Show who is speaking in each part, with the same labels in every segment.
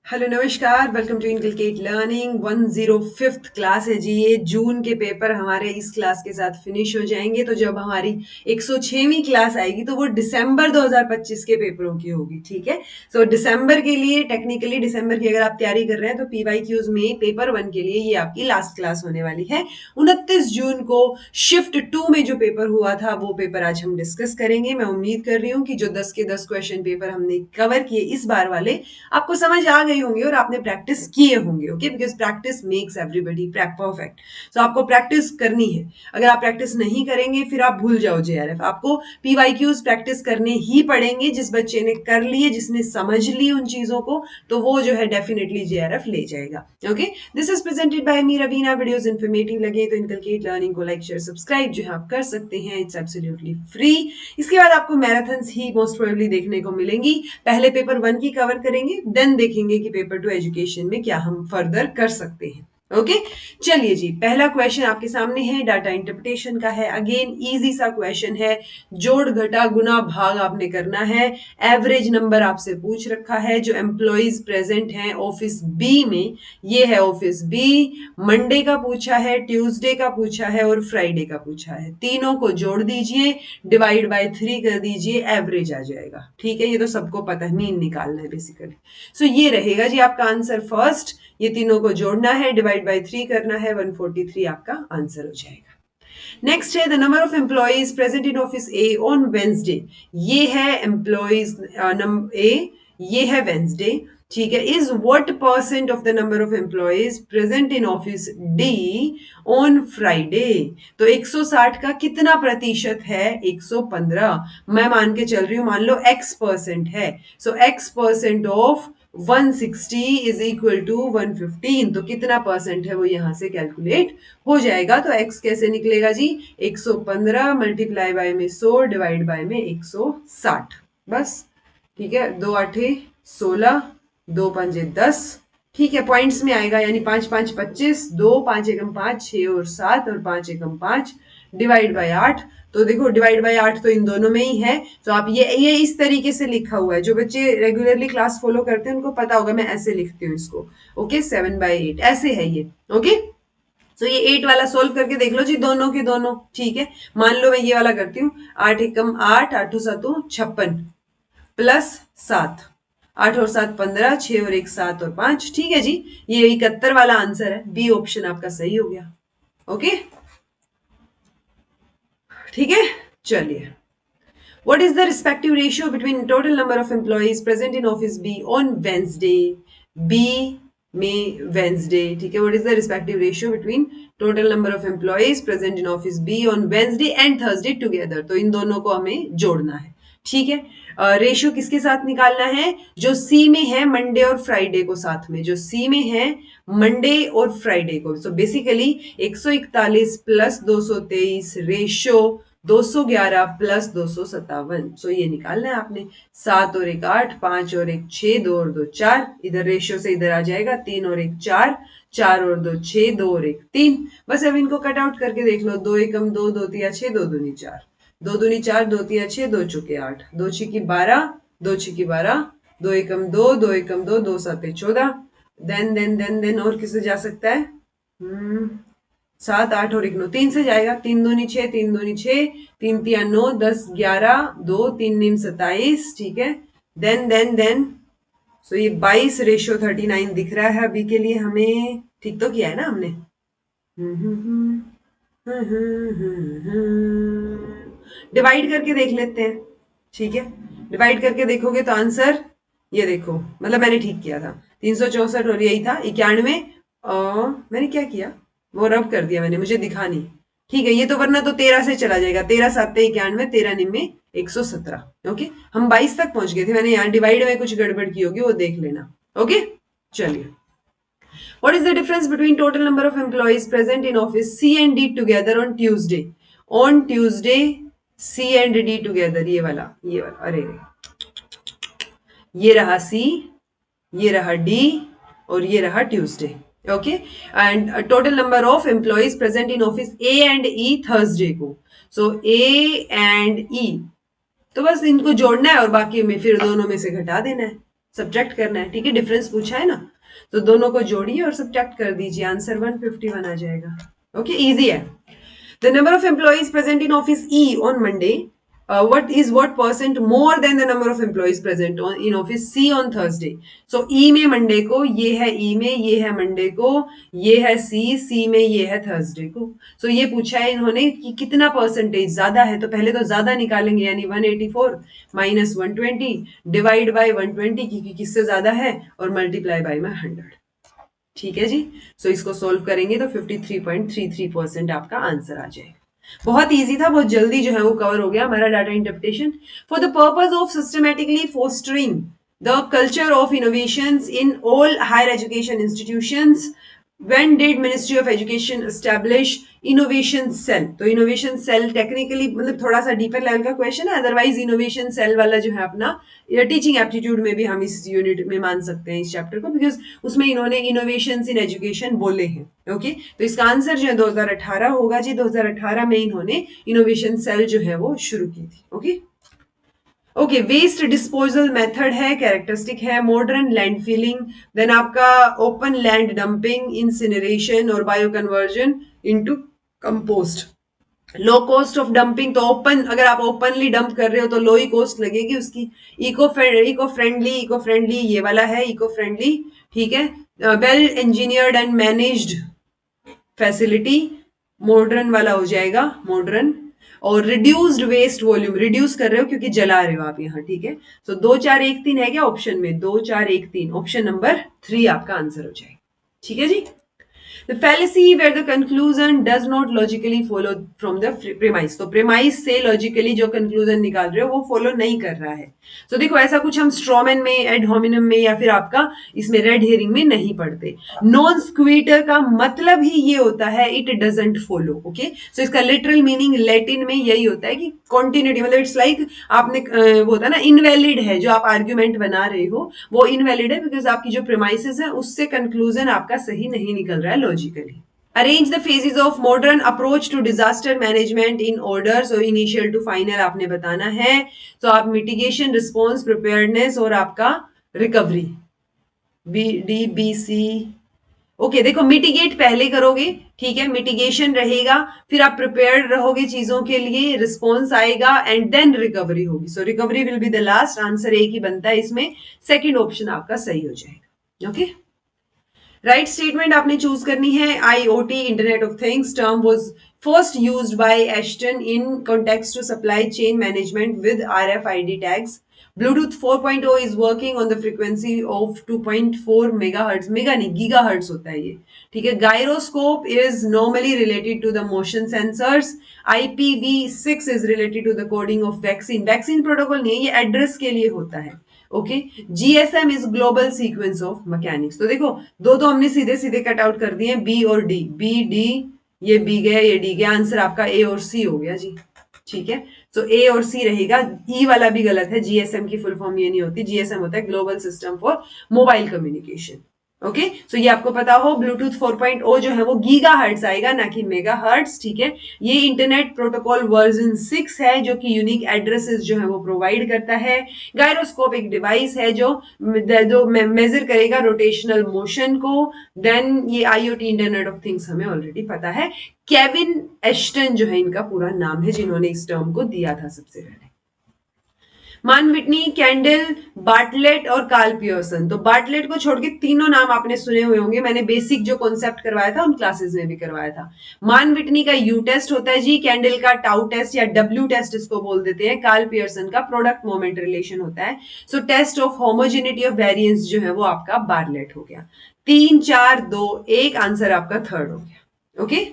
Speaker 1: Hello नमस्कार, welcome to Inculcate Learning. 105th class है जी। ये जून के पेपर हमारे इस क्लास के साथ फिनिश हो जाएंगे। तो जब हमारी 106वीं क्लास आएगी तो वो दिसंबर 2025 के पेपरों की होगी। ठीक है। सो दिसंबर के लिए टेक्निकली दिसंबर की अगर आप तैयारी कर रहे हैं तो पीवाईक्यूज में पेपर 1 के लिए ये आपकी लास्ट क्लास होने वाली है। 29 जून को शिफ्ट 2 में जो पेपर हुआ था वो पेपर आज हम डिस्कस करेंगे। मैं उम्मीद कर रही हूँ कि जो 10 के 10 क्वेश्चन पेपर हमने कवर किए इस बार वाले आपको समझ आ गए होंगे और आपने प्रैक्टिस किए होंगे। Okay, because practice makes everybody perfect. So आपको प्रैक्टिस करनी है। अगर आप प्रैक्टिस नहीं करेंगे फिर आप भूल जाओ जेआरएफ। आपको पीवाईक्यूज प्रैक्टिस करने ही पड़ेंगे। जिस बच्चे ने कर लिए, जिसने समझ ली उन चीजों को, तो वो जो है डेफिनेटली जेआरएफ ले जाएगा। Okay, this is presented by me Raveena. Videos informative लगे तो इनकलकेट लर्निंग को लाइक शेयर सब्सक्राइब जो है आप कर सकते हैं। It's absolutely free. इसके बाद आपको मैराथन्स ही मोस्ट प्रोबेबली देखने को मिलेंगी। पहले पेपर 1 की कवर करेंगे, देन देखेंगे कि पेपर 2 एजुकेशन में क्या हम फर्दर कर सकते हैं। ओके, चलिए जी, पहला क्वेश्चन आपके सामने है, डाटा इंटरप्रिटेशन का है। अगेन इजी सा क्वेश्चन है। जोड़ घटा गुना भाग आपने करना है। एवरेज नंबर आपसे पूछ रखा है। जो एम्प्लॉइज प्रेजेंट हैं ऑफिस बी में, ये है ऑफिस बी। मंडे का पूछा है, ट्यूसडे का पूछा है और फ्राइडे का पूछा है। तीनों को जोड़ दीजिए, डिवाइड बाय 3 कर दीजिए, एवरेज आ जाएगा। ठीक है, ये तो सबको पता है, मीन निकालना है बेसिकली। सो ये रहेगा जी आपका आंसर फर्स्ट। ये तीनों को जोड़ना है, डिवाइड बाय 3 करना है, 143 आपका आंसर हो जाएगा। नेक्स्ट है the number of employees present in office A on Wednesday. ये है एम्प्लॉइज नंबर ए, ये है वेंसडे। ठीक है। Is what percent of the number of employees present in office D on Friday. तो 160 का कितना प्रतिशत है? 115। मैं मान के चल रही हूं, मान लो x% है। So x% of 160 is equal to 115। तो कितना परसेंट है वो यहां से कैलकुलेट हो जाएगा। तो x कैसे निकलेगा जी? 115 मल्टीप्लाई बाय में 100 डिवाइड बाय में 160। बस। ठीक है। 2 आठे 16, 2 पंजे 10। ठीक है, पॉइंट्स में आएगा, यानी 5 5 25, 2 5 एकम 5, 6 और 7 और 5 एकम 5 डिवाइड बाय 8। तो देखो डिवाइड बाय 8 तो इन दोनों में ही है। तो आप ये इस तरीके से लिखा हुआ है। जो बच्चे रेगुलरली क्लास फॉलो करते हैं उनको पता होगा, मैं ऐसे लिखती हूँ इसको। ओके, 7/8 ऐसे है ये। ओके, तो ये 8 वाला सोल्व करके देख लो जी, दोनों के दोनों। ठीक है, मान लो मैं ये वाला करती हूँ। 8 एकम 8, 8 7 56 प्लस 7, 8 और 7 15, 6 और 1 7 और 5। ठीक है जी, ये 71 वाला आंसर है। बी ऑप्शन आपका सही हो गया। ओके, ठीक है। चलिए, what is the respective ratio between total number of employees present in office B on Wednesday? B में Wednesday। ठीक है, what is the respective ratio between total number of employees present in office B on Wednesday and Thursday together? तो इन दोनों को हमें जोड़ना है। ठीक है, रेशियो किसके साथ निकालना है? जो सी में है मंडे और फ्राइडे को साथ में, जो सी में है मंडे और फ्राइडे को। So basically 141 plus 223 ratio 211 plus 257। सो ये निकालना है आपने। 7 और 1 8, 5 और 1 6, 2 और 2 4। इधर रेशियो से इधर आ जाएगा 3 और 1 4, 4 और 2 6, 2 और 1 3। बस अब इनको कट आउट करके देख लो। 2 एकम 2, 2 तिया 6, 2 दूनी 4, 2 दूनी 4, 2 तिया 6, 2 चौके 8, 2 छिकी 12, 2 छिकी 12, 2 एकम 2, 2 एकम 2, 2 7 14। देन और किसे जा सकता है? 7 8 और 1 9, 3 से जाएगा। 3 दूनी 6, 3 दूनी 6, 3 तिया 9, 10 11, 2 3 नीम 27। ठीक है। देन सो ये 22 रेशियो 39 दिख रहा है अभी के लिए हमें। ठीक तो किया है ना हमने? डिवाइड करके देख लेते हैं। ठीक है, डिवाइड करके देखोगे तो आंसर ये देखो, मतलब मैंने ठीक किया था। 364 और यही था 91। मैंने क्या किया, वो रब कर दिया मैंने, मुझे दिखा नहीं। ठीक है, ये तो वरना तो 13 से चला जाएगा। 13 7 91, 13 निम्मे 117। ओके, हम 22 तक पहुंच गए थे। मैंने यहाँ डिवाइड में कुछ गड़बड़ की होगी, वो देख लेना। ओके, चलिए। What is the difference between total number of employees present in office C and D together on Tuesday? On Tuesday, C and D together। ये वाला अरे ये रहा C, ये रहा D और ये रहा Tuesday। Okay, and total number of employees present in office A and E Thursday को। सो A एंड E, तो बस इनको जोड़ना है और बाकी में फिर दोनों में से घटा देना है। सब्ट्रैक्ट करना है, ठीक है, डिफरेंस पूछा है ना, तो दोनों को जोड़िए और सब्ट्रैक्ट कर दीजिए, आंसर 151 आ जाएगा। ओके, इजी है। The number of employees present in office E on Monday, what percent more than the number of employees present in office C on Thursday? So E में मंडे को ये है, E में ये है Monday को, ये है C में ये है थर्सडे को। So ये पूछा है इन्होंने कि कितना परसेंटेज ज्यादा है, तो पहले तो ज्यादा निकालेंगे, यानी 184 माइनस 120 डिवाइड बाय 120 क्योंकि किससे ज्यादा है, और मल्टीप्लाई बाय में 100। ठीक है जी। सो इसको सोल्व करेंगे तो 53.33% आपका आंसर आ जाएगा। बहुत इजी था, बहुत जल्दी जो है वो कवर हो गया हमारा data interpretation. For the purpose of systematically fostering the culture of innovations in all higher education institutions, when did Ministry of Education establish innovation cell? तो इनोवेशन सेल टेक्निकली मतलब थोड़ा सा डीपर लेवल का question है, otherwise innovation cell वाला जो है अपना टीचिंग एप्टीट्यूड में भी हम इस यूनिट में मान सकते हैं इस चैप्टर को, बिकॉज उसमें इन्होंने इनोवेशन इन एजुकेशन बोले हैं। ओके, तो इसका आंसर जो है 2018 होगा जी। 2018 में इन्होंने इनोवेशन सेल जो है वो शुरू की थी। Okay okay, waste disposal method है, कैरेक्टरिस्टिक है, मॉडर्न लैंड फिलिंग, देन आपका ओपन लैंड डंपिंग, इंसिनरेशन और bio conversion into compost. Low cost of dumping, तो ओपन, अगर आप ओपनली डंप कर रहे हो तो लो ही कॉस्ट लगेगी उसकी। इको फ्रेंडली ये वाला है इको फ्रेंडली, ठीक है। Well engineered and managed facility, modern वाला हो जाएगा मॉडर्न। और रिड्यूस्ड वेस्ट वॉल्यूम, रिड्यूस कर रहे हो क्योंकि जला रहे हो आप यहाँ, ठीक है। सो 2 4 1 3 है क्या ऑप्शन में? 2 4 1 3, ऑप्शन नंबर 3 आपका आंसर हो जाएगा। ठीक है जी। The fallacy where the conclusion does not logically follow from the premise, तो premise से logically जो conclusion निकाल रहे हो वो follow नहीं कर रहा है। तो देखो ऐसा कुछ हम strawman में, ad hominem में या फिर आपका इसमें red herring में नहीं पढ़ते। non sequitur का मतलब ही ये होता है it doesn't follow, okay? So इसका literal meaning Latin में यही होता है कि continuity, मतलब it's like आपने वो होता है ना invalid है, जो आप argument बना रहे हो वो invalid है because आपकी जो premises है उससे conclusion आपका सही नहीं निकल रहा है logically. Arrange the phases of modern approach to disaster management in order, so initial to final आपने बताना है। तो आप mitigation, response, preparedness और आपका recovery, BDBC। ओके देखो, मिटिगेट पहले करोगे, ठीक है, मिटिगेशन रहेगा, फिर आप प्रिपेयर्ड रहोगे चीजों के लिए, रिस्पॉन्स आएगा एंड देन रिकवरी होगी। So recovery will be the last, answer एक ही बनता है इसमें, सेकंड ऑप्शन आपका सही हो जाएगा। ओके, राइट स्टेटमेंट आपने चूज करनी है। IoT, internet of things, term was first used by Ashton in context to supply chain management with RFID tags. Bluetooth 4.0 is working on the frequency of 2.4 megahertz, mega नहीं gigahertz होता है ये, ठीक है। Gyroscope is normally related to the motion sensors. IPv6 is related to the coding of vaccine. Vaccine protocol नहीं है, ये address के लिए होता है। Okay, GSM is global sequence of mechanics. तो देखो दो तो हमने सीधे सीधे कट आउट कर दिए, बी और डी, बी डी, ये बी गया ये डी गया, आंसर आपका ए और सी हो गया जी। ठीक है, सो ए और सी रहेगा। ई वाला भी गलत है, जीएसएम की फुल फॉर्म ये नहीं होती, जीएसएम होता है global system for mobile communication. Okay, so ये आपको पता हो, ब्लूटूथ 4.0 जो है वो गीगा हर्ट्स आएगा ना कि मेगा हर्ट्स, ठीक है। ये इंटरनेट प्रोटोकॉल वर्जन 6 है जो कि यूनिक एड्रेसेस जो है वो प्रोवाइड करता है। गायरोस्कोप एक डिवाइस है जो मेजर करेगा रोटेशनल मोशन को। देन ये आईओटी, इंटरनेट ऑफ थिंग्स, हमें ऑलरेडी पता है। केविन एस्टन जो है इनका पूरा नाम है जिन्होंने इस टर्म को दिया था सबसे पहले। मान विटनी, कैंडल, बार्टलेट और कार्ल पियर्सन। तो बार्टलेट को छोड़ के तीनों नाम आपने सुने हुए होंगे, मैंने बेसिक जो कॉन्सेप्ट करवाया था उन क्लासेस में भी करवाया था। मान विटनी का यू टेस्ट होता है जी, कैंडल का टाउ टेस्ट या डब्ल्यू टेस्ट इसको बोल देते हैं, कार्ल पियर्सन का प्रोडक्ट मोमेंट रिलेशन होता है। So test of homogeneity of variance जो है वो आपका बार्टलेट हो गया। 3 4 2 1, आंसर आपका थर्ड हो गया। ओके,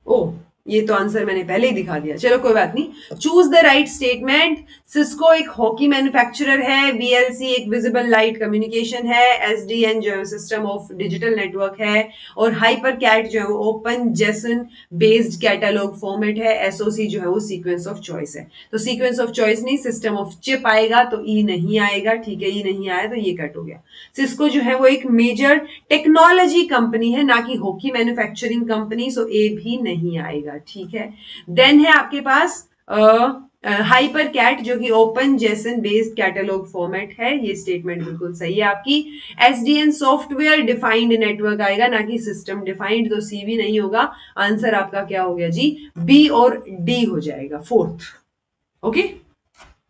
Speaker 1: ओ ये तो आंसर मैंने पहले ही दिखा दिया, चलो कोई बात नहीं। Choose the right statement. Cisco एक हॉकी मैन्युफैक्चरर है, वीएलसी एक विजिबल लाइट कम्युनिकेशन है, एसडीएन जो है सिस्टम ऑफ डिजिटल नेटवर्क है, और हाइपर कैट जो है वो open Jason based catalogue format है, एसओसी जो है वो सीक्वेंस ऑफ चॉइस है। तो सीक्वेंस ऑफ चॉइस नहीं, सिस्टम ऑफ चिप आएगा, तो ई नहीं आएगा, ठीक है, ई नहीं आया तो ये कट हो गया। सिस्को जो है वो एक मेजर टेक्नोलॉजी कंपनी है, ना कि हॉकी मैन्युफैक्चरिंग कंपनी, सो ए भी नहीं आएगा, ठीक है। देन है आपके पास हाइपर कैट जो कि open Jason based catalogue format है, ये स्टेटमेंट बिल्कुल सही है आपकी। एसडीएन सॉफ्टवेयर डिफाइंड नेटवर्क आएगा ना कि सिस्टम डिफाइंड, तो सी भी नहीं होगा। आंसर आपका क्या हो गया जी, बी और डी हो जाएगा, फोर्थ। ओके,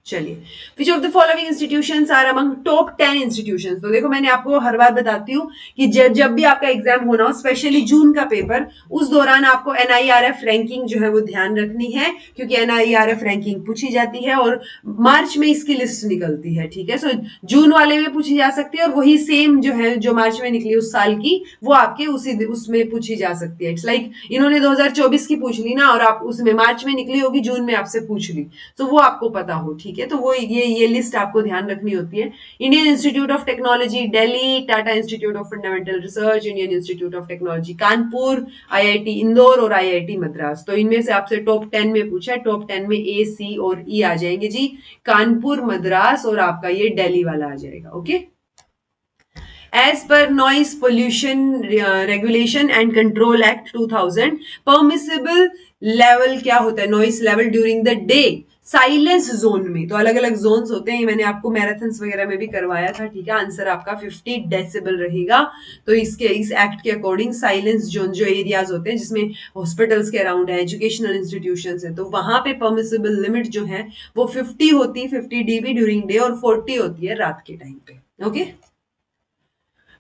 Speaker 1: चलिए, which of the following institutions are among top 10 institutions. तो देखो मैंने आपको हर बार बताती हूँ कि जब भी आपका एग्जाम होना हो, स्पेशली जून का पेपर, उस दौरान आपको एनआईआरएफ रैंकिंग जो है वो ध्यान रखनी है, क्योंकि एनआईआरएफ रैंकिंग पूछी जाती है और मार्च में इसकी लिस्ट निकलती है। ठीक है, सो जून वाले में पूछी जा सकती है और वही सेम जो है जो मार्च में निकली उस साल की, वो आपके उसी उसमें पूछी जा सकती है। इट्स लाइक इन्होंने 2024 की पूछ ली ना, और आप उसमें मार्च में निकली होगी, जून में आपसे पूछ ली, तो वो आपको पता हो। ठीक है, तो वो ये लिस्ट आपको ध्यान रखनी होती है। Indian institute of technology Delhi, Tata institute of fundamental research, Indian institute of technology Kanpur, IIT Indore और आईआईटी मद्रास। तो इनमें से आपसे टॉप 10 में पूछा है, टॉप 10 में ए, सी और ई आ जाएंगे जी, कानपुर, मद्रास और आपका ये दिल्ली वाला आ जाएगा। Okay, As per Noise Pollution Regulation and Control Act 2000, permissible level क्या होता है, noise level during the day silence zone में। तो अलग अलग जोन्स होते हैं, मैंने आपको मैराथन्स वगैरह में भी करवाया था। ठीक है, आंसर आपका 50 डेसिबल रहेगा। तो इस एक्ट के अकॉर्डिंग साइलेंस जोन जो एरियाज होते हैं जिसमें हॉस्पिटल्स के अराउंड है, एजुकेशनल इंस्टीट्यूशंस है, तो वहां पे परमिसिबल लिमिट जो है वो 50 होती है, 50 डीबी ड्यूरिंग डे, और 40 होती है रात के टाइम पे। Okay,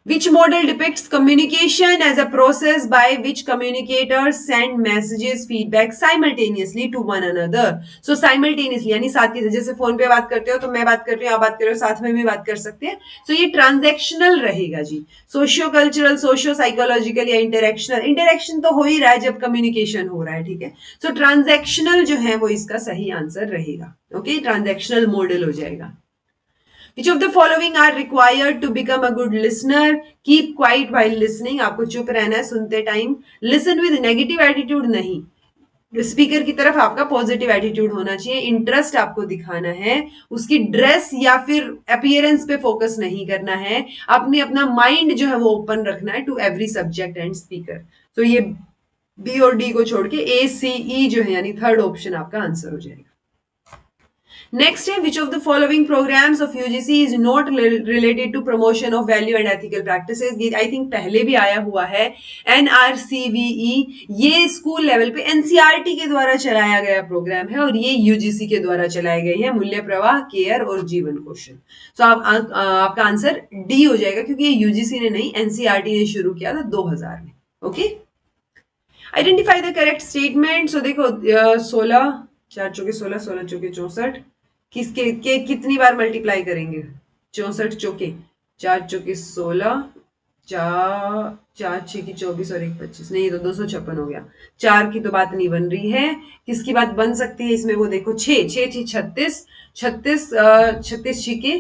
Speaker 1: Which model depicts communication as a process by which communicators send messages, feedback simultaneously to one another? So simultaneously यानी साथ के, जैसे फोन पे बात करते हो तो मैं बात कर रही हूँ, आप बात कर रहे हो, साथ में भी बात कर सकते हैं। So ये ट्रांजेक्शनल रहेगा जी। सोशियो कल्चरल, सोशियो साइकोलॉजिकल या इंटरेक्शनल, इंटरेक्शन तो हो ही रहा है जब कम्युनिकेशन हो रहा है। ठीक है, सो ट्रांजेक्शनल जो है वो इसका सही आंसर रहेगा। ओके, ट्रांजेक्शनल मॉडल हो जाएगा। Which of the following are required to become a good listener? Keep quiet while listening. आपको चुप रहना है सुनते time. Listen with negative attitude नहीं, स्पीकर की तरफ आपका पॉजिटिव एटीट्यूड होना चाहिए। इंटरेस्ट आपको दिखाना है, उसकी ड्रेस या फिर अपीयरेंस पे फोकस नहीं करना है। आपने अपना माइंड जो है वो ओपन रखना है to every subject and speaker. तो ये बी और डी को छोड़ के ए, सी, ई जो है यानी थर्ड ऑप्शन आपका आंसर हो जाएगा। नेक्स्ट है, which of the following programmes of UGC is not related to promotion of value and ethical practices. ये आई थिंक पहले भी आया हुआ है। एनआरसीवीई ये स्कूल लेवल पे एनसीईआरटी के द्वारा चलाया गया प्रोग्राम है और ये यूजीसी के द्वारा चलाए गए हैं। मूल्य प्रवाह, केयर और जीवन कौशल। तो आपका आंसर डी हो जाएगा, क्योंकि ये यूजीसी ने नहीं, एनसीईआरटी ने शुरू किया था 2000 में। Okay, identify the correct statement. So देखो 16, 4 चौके 16, 16 चौके 64, किसके के कितनी बार मल्टीप्लाई करेंगे? 64 चौके, 4 चौके 16, 4 6 की 24 और 1 25, नहीं तो 256 हो गया। 4 की तो बात नहीं बन रही है, किसकी बात बन सकती है इसमें? वो देखो 6 6 36, 36 36 छिके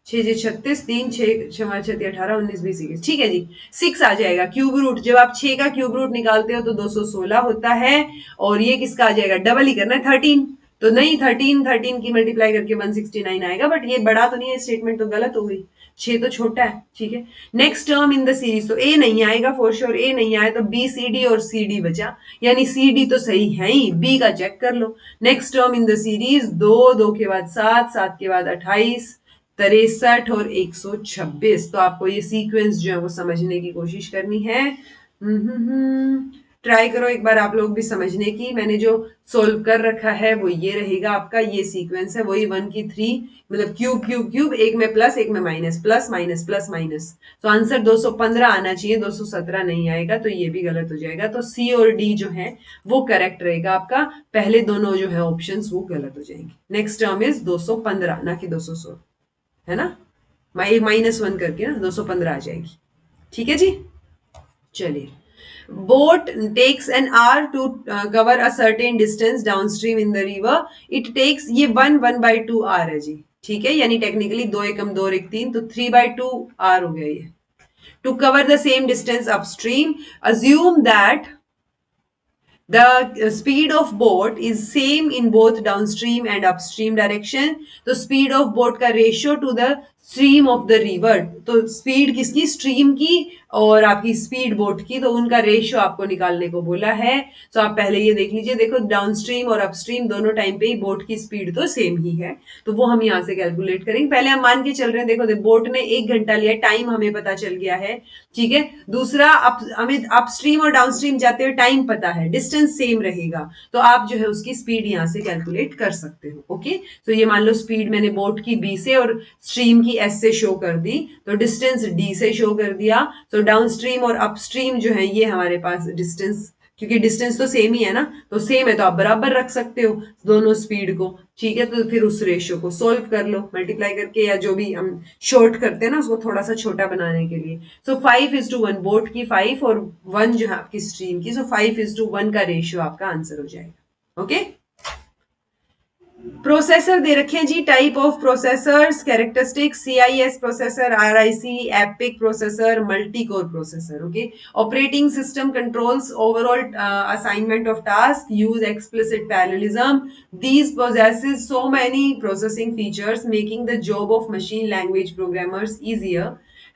Speaker 1: 6 36, 3 6 6 18 19 20 21, ठीक है जी। 6 आ जाएगा क्यूब रूट, जब आप 6 का क्यूब रूट निकालते हो तो 216 होता है। और ये किसका आ जाएगा? डबल ही करना है, 13 तो नहीं, 13 की मल्टीप्लाई करके 169 आएगा। बट ये बड़ा तो नहीं है, स्टेटमेंट तो गलत हो गई, 6 तो छोटा है। ठीक है, next term in the series, तो ए नहीं आएगा फॉर श्योर, ए नहीं आए तो बी सी डी और सी डी बचा, यानी सी डी तो सही है ही, बी का चेक कर लो। Next term in the series 2 2 के बाद 7 7 के बाद 28 63 और 126। तो आपको ये सीक्वेंस जो है वो समझने की कोशिश करनी है। ट्राई करो एक बार आप लोग भी समझने की। मैंने जो सोल्व कर रखा है वो ये रहेगा आपका, ये सीक्वेंस है वही 1 की 3, मतलब क्यूब क्यूब क्यूब, एक में प्लस एक में minus, plus minus plus minus. तो आंसर 215 आना चाहिए, 217 नहीं आएगा, तो ये भी गलत हो जाएगा। तो सी और डी जो है वो करेक्ट रहेगा आपका, पहले दोनों जो है ऑप्शंस वो गलत हो जाएंगे। नेक्स्ट टर्म इज 215 ना कि 216, है ना, -1 करके ना 215 आ जाएगी। ठीक है जी, चलिए। Boat takes an hour to cover a certain distance downstream in the river. It takes, ये 1/2 आर है जी। ठीक है, यानी टेक्निकली 2 एकम 2 एक 3, तो 3/2 आर हो गया ये। To cover the same distance upstream, assume that the speed of boat is same in both downstream and upstream direction. तो speed of boat का ratio to the stream of the river, तो speed किसकी, stream की और आपकी speed boat की, तो उनका रेशियो आपको निकालने को बोला है। तो आप पहले ये देख लीजिए, देखो डाउन स्ट्रीम और अपस्ट्रीम दोनों टाइम पे ही बोट की स्पीड तो सेम ही है, तो वो हम यहाँ से कैलकुलेट करेंगे। पहले हम मान के चल रहे हैं, देखो बोट ने 1 घंटा लिया, टाइम हमें पता चल गया है, ठीक है। दूसरा हमें अपस्ट्रीम और डाउनस्ट्रीम जाते हुए टाइम पता है, डिस्टेंस सेम रहेगा, तो आप जो है उसकी स्पीड यहाँ से कैलकुलेट कर सकते हो। ओके, तो ये मान लो स्पीड मैंने बोट की बी से और स्ट्रीम की एस से शो कर दी, तो डिस्टेंस डी से शो कर दिया। तो डाउन स्ट्रीम और अपस्ट्रीम जो है ये हमारे पास डिस्टेंस, क्योंकि डिस्टेंस तो सेम ही है ना, तो सेम है तो आप बराबर रख सकते हो दोनों स्पीड को, ठीक है। तो फिर उस रेशियो को सोल्व कर लो मल्टीप्लाई करके, या जो भी हम शॉर्ट करते हैं ना उसको थोड़ा सा छोटा बनाने के लिए। सो 5:1 बोट की 5 और 1 जो है आपकी स्ट्रीम की, सो 5:1 का रेशियो आपका आंसर हो जाएगा। ओके, प्रोसेसर दे रखे हैं जी, type of processors, characteristics, CIS processor, RIC, EPIC processor, multi core processor. Okay, operating system controls overall assignment of task, use explicit parallelism, these possesses so many processing features making the job of machine language programmers easier,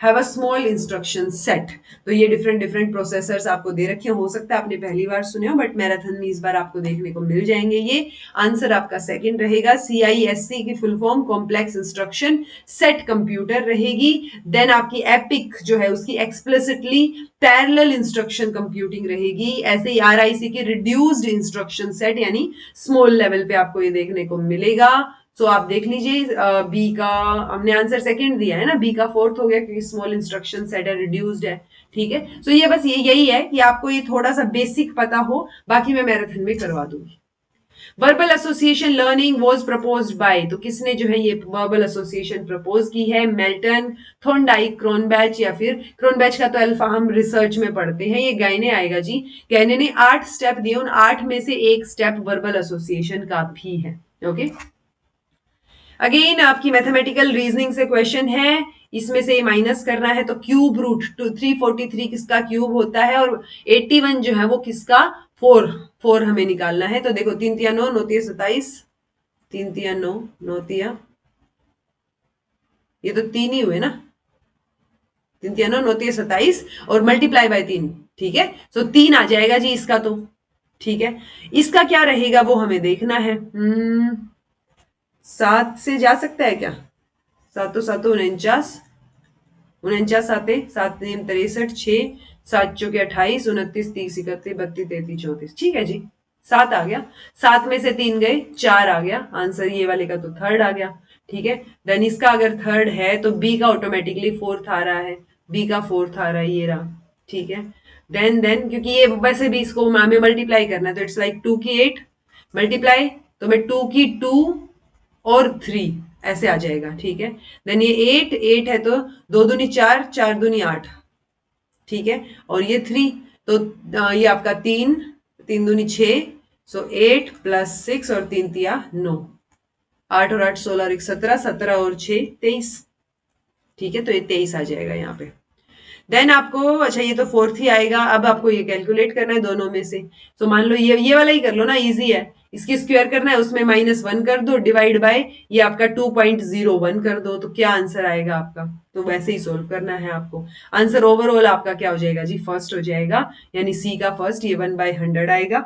Speaker 1: have a small instruction set. तो ये different different processors आपको दे रखे हैं, हो सकता है आपने पहली बार सुने हो, बट मैराथन में इस बार आपको देखने को मिल जाएंगे। ये आंसर आपका सेकंड रहेगा। CISC की full form complex instruction set computer रहेगी। देन आपकी एपिक जो है उसकी एक्सप्लिसिटली पैरेलल इंस्ट्रक्शन कंप्यूटिंग रहेगी। ऐसे ही RIC की रिड्यूस्ड इंस्ट्रक्शन सेट यानी स्मॉल लेवल पे आपको ये देखने को मिलेगा। सो आप देख लीजिए, बी का हमने आंसर सेकंड दिया है ना, बी का फोर्थ हो गया क्योंकि स्मॉल इंस्ट्रक्शन सेट है, रिड्यूस्ड है, ठीक है। सो ये बस यही है कि आपको ये थोड़ा सा बेसिक पता हो, बाकी मैं मैराथन में करवा दूंगी। Verbal association learning was proposed by, तो किसने जो है ये वर्बल एसोसिएशन प्रपोज की है, मेल्टन, थॉर्नडाइक, क्रोनबैच, या फिर क्रोनबैच का तो अल्फा हम रिसर्च में पढ़ते हैं, ये गाइने आएगा जी। गाइने ने 8 स्टेप दिए, उन 8 में से एक स्टेप वर्बल एसोसिएशन का भी है। ओके, अगेन आपकी मैथमेटिकल रीजनिंग से क्वेश्चन है, इसमें से माइनस करना है, तो क्यूब रूट 343 किसका क्यूब होता है, और 81 जो है वो किसका, 4 हमें निकालना है। तो देखो 3 तिया 9, 9 तिया 27, 3 तिया 9, 9 तिया, ये तो 3 ही हुए ना, 3 तिया 9, 9 तिया 27 और मल्टीप्लाई बाय 3, ठीक है। सो 3 आ जाएगा जी इसका, तो ठीक है। इसका क्या रहेगा वो हमें देखना है। 7 से जा सकता है क्या, 7 तो 7 49, 49 साते 7 63, 6 7 चौके 28, 29 30 31 32 33 34, ठीक है जी, 7 आ गया। 7 में से 3 गए, 4 आ गया आंसर, ये वाले का तो थर्ड आ गया, ठीक है। देन इसका अगर थर्ड है तो बी का ऑटोमेटिकली फोर्थ आ रहा है, बी का फोर्थ आ रहा है, ये रहा, ठीक है। देन क्योंकि ये वैसे भी इसको हमें मल्टीप्लाई करना है, तो इट्स लाइक 2 की 8 मल्टीप्लाई, तो मैं 2 की 2 और 3 ऐसे आ जाएगा, ठीक है। देन ये 8 है तो 2 दूनी 4, 4 दूनी 8, ठीक है। और ये 3, तो ये आपका 3, 3 दूनी 6, सो 8 प्लस 6 और 3 तिया 9, 8 और 8 16 और 1 17, 17 और 6 23, ठीक है। तो ये 23 आ जाएगा यहाँ पे। देन आपको, अच्छा ये तो फोर्थ ही आएगा, अब आपको ये कैलकुलेट करना है दोनों में से। तो मान लो ये वाला ही कर लो ना, इजी है, इसकी स्क्वायर करना है, उसमें -1 कर दो, डिवाइड बाय ये आपका 2.01 कर दो, तो क्या आंसर आएगा आपका, तो वैसे ही सोल्व करना है आपको। आंसर ओवरऑल आपका क्या हो जाएगा जी, फर्स्ट हो जाएगा, यानी सी का फर्स्ट, ये 1/100 आएगा,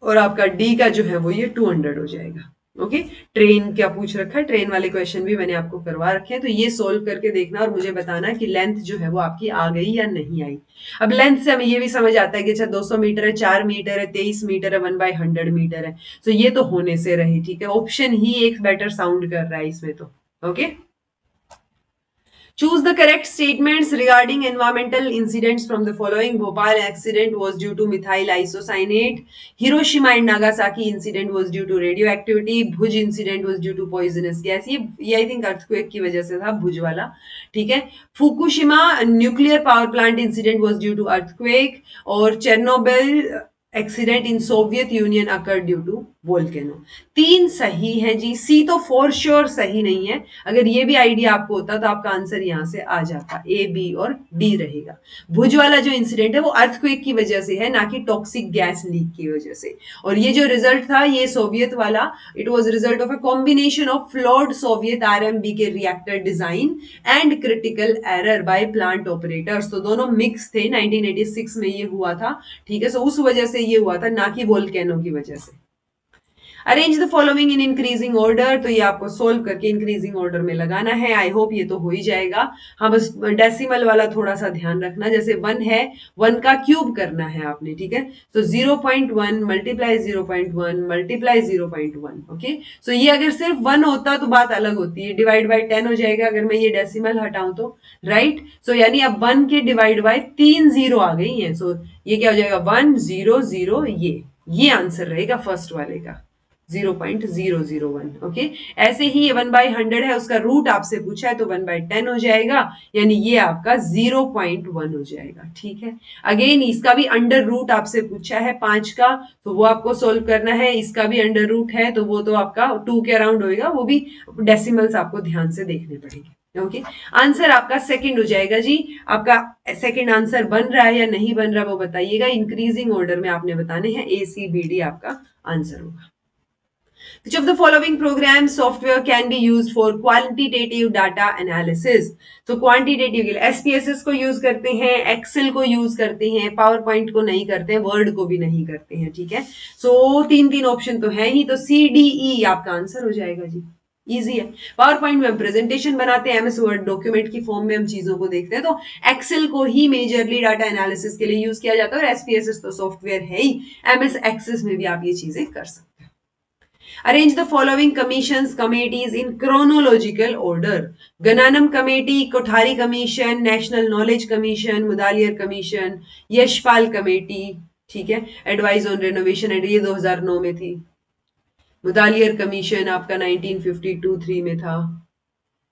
Speaker 1: और आपका डी का जो है वो ये 200 हो जाएगा। ओके, ट्रेन क्या पूछ रखा है, ट्रेन वाले क्वेश्चन भी मैंने आपको करवा रखे हैं, तो ये सोल्व करके देखना और मुझे बताना कि लेंथ जो है वो आपकी आ गई या नहीं आई। अब लेंथ से हमें ये भी समझ आता है कि अच्छा 200 मीटर है, 4 मीटर है, 23 मीटर है, 1/100 मीटर है, तो ये तो होने से रही, ठीक है। ऑप्शन ही एक बेटर साउंड कर रहा है इसमें तो। Okay, choose the correct statements regarding environmental incidents from the following. Bhopal accident was due to methyl isocyanate. Hiroshima and Nagasaki incident was due to radioactivity. Bhuj incident was due to poisonous gas. ये I think earthquake की वजह से था, भुज वाला, ठीक है। Fukushima nuclear power plant incident was due to earthquake, और Chernobyl accident in Soviet Union occur due to volcano. 3 सही है जी, सी तो फॉर श्योर सही नहीं है। अगर ये भी आइडिया आपको होता तो आपका आंसर यहां से आ जाता, ए बी और डी रहेगा। भुज वाला जो इंसिडेंट है वो अर्थक्वेक की वजह से है, ना कि टॉक्सिक गैस लीक की वजह से। और ये जो रिजल्ट था ये सोवियत वाला, it was result of a combination of flawed Soviet RMB के reactor design and critical error by plant operators. तो दोनों मिक्स थे, 1986 में ये हुआ था, ठीक है। सो उस वजह से ये हुआ था, ना कि वोल्केनो की वजह से। Arrange the following in increasing order, तो ये आपको सोल्व करके इंक्रीजिंग ऑर्डर में लगाना है। आई होप ये तो हो ही जाएगा। हाँ, बस डेसिमल वाला थोड़ा सा ध्यान रखना, जैसे 1 है, 1 का क्यूब करना है आपने, ठीक है। तो 0.1 मल्टीप्लाई 0.1 मल्टीप्लाई 0.1, ओके। सो ये अगर सिर्फ 1 होता तो बात अलग होती है, डिवाइड बाय 10 हो जाएगा अगर मैं ये डेसिमल हटाऊं तो, राइट। सो यानी अब 1 के डिवाइड बाय 3 जीरो आ गई है। सो ये क्या हो जाएगा, 1 0 0, ये आंसर रहेगा फर्स्ट वाले का, 0.001, ओके। ऐसे ही ये 1/100 है, उसका रूट आपसे पूछा है तो 1/10 हो जाएगा, यानी ये आपका 0.1 हो जाएगा, ठीक है। अगेन इसका भी अंडर रूट आपसे पूछा है 5 का, तो वो आपको सोल्व करना है। इसका भी अंडर रूट है तो वो तो आपका 2 के अराउंड होएगा, वो भी डेसिमल्स आपको ध्यान से देखने पड़ेंगे, ओके। आंसर आपका सेकंड हो जाएगा जी। आपका सेकंड आंसर बन रहा है या नहीं बन रहा वो बताइएगा। इंक्रीजिंग ऑर्डर में आपने बताने हैं, ए सी बी डी आपका आंसर होगा। Which of the following program software can be used for quantitative data analysis? तो क्वांटिटेटिव के लिए एसपीएसएस को यूज करते हैं, एक्सेल को यूज करते हैं, पावर पॉइंट को नहीं करते हैं, वर्ड को भी नहीं करते हैं, ठीक है। सो तीन ऑप्शन तो है ही, तो सी डी ई आपका आंसर हो जाएगा जी। इजी है। पावर पॉइंट में हम प्रेजेंटेशन बनाते हैं, एमएस वर्ड डॉक्यूमेंट की फॉर्म में हम चीजों को देखते हैं, तो एक्सेल को ही मेजरली डाटा एनालिसिस के लिए यूज किया जाता है, और एसपीएसएस तो सॉफ्टवेयर है ही, एमएस एक्सेस में भी आप ये चीजें कर सकते हैं। Arrange the following commissions committees in chronological order. Gananam Committee, Kothari Commission, National Knowledge Commission, Mudaliar Commission, Yashpal committee, ठीक है। एडवाइस ऑन रेनोवेशन एंड, ये 2009 में थी। मुदालियर कमीशन आपका 1952-3 में था।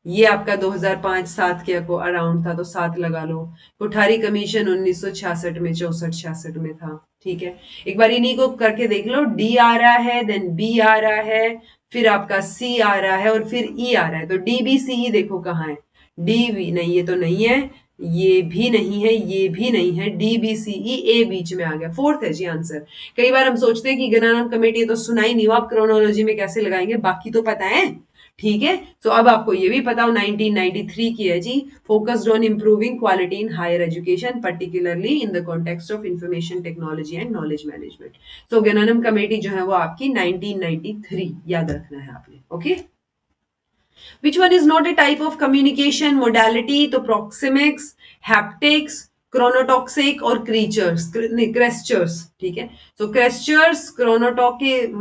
Speaker 1: ये आपका 2005-7 के अराउंड था, तो 7 लगा लो। कोठारी कमीशन 1966 में, 64-66 में था, ठीक है। एक बार इन्हीं को करके देख लो। डी आ रहा है, देन बी आ रहा है, फिर आपका सी आ रहा है, और फिर ई आ रहा है। तो डी बी सी ई देखो कहाँ है। डी बी नहीं, ये तो नहीं है, ये भी नहीं है, ये भी नहीं है, डी बी सी ई ए बीच में आ गया, फोर्थ है जी आंसर। कई बार हम सोचते हैं कि गणना कमेटी तो सुना ही नहीं हुआ, आप क्रोनोलॉजी में कैसे लगाएंगे, बाकी तो पता है, ठीक है। तो अब आपको ये भी पता हो 1993 की है जी, focused on improving quality in higher education particularly in the context of information technology and knowledge management. तो गणनम कमेटी जो है वो आपकी 1993, याद रखना है आपने, okay. Which one is not a type of communication modality? तो proxemics, haptics, chronotoxic और creatures, crestures, ठीक है। तो crestures, chronotoxic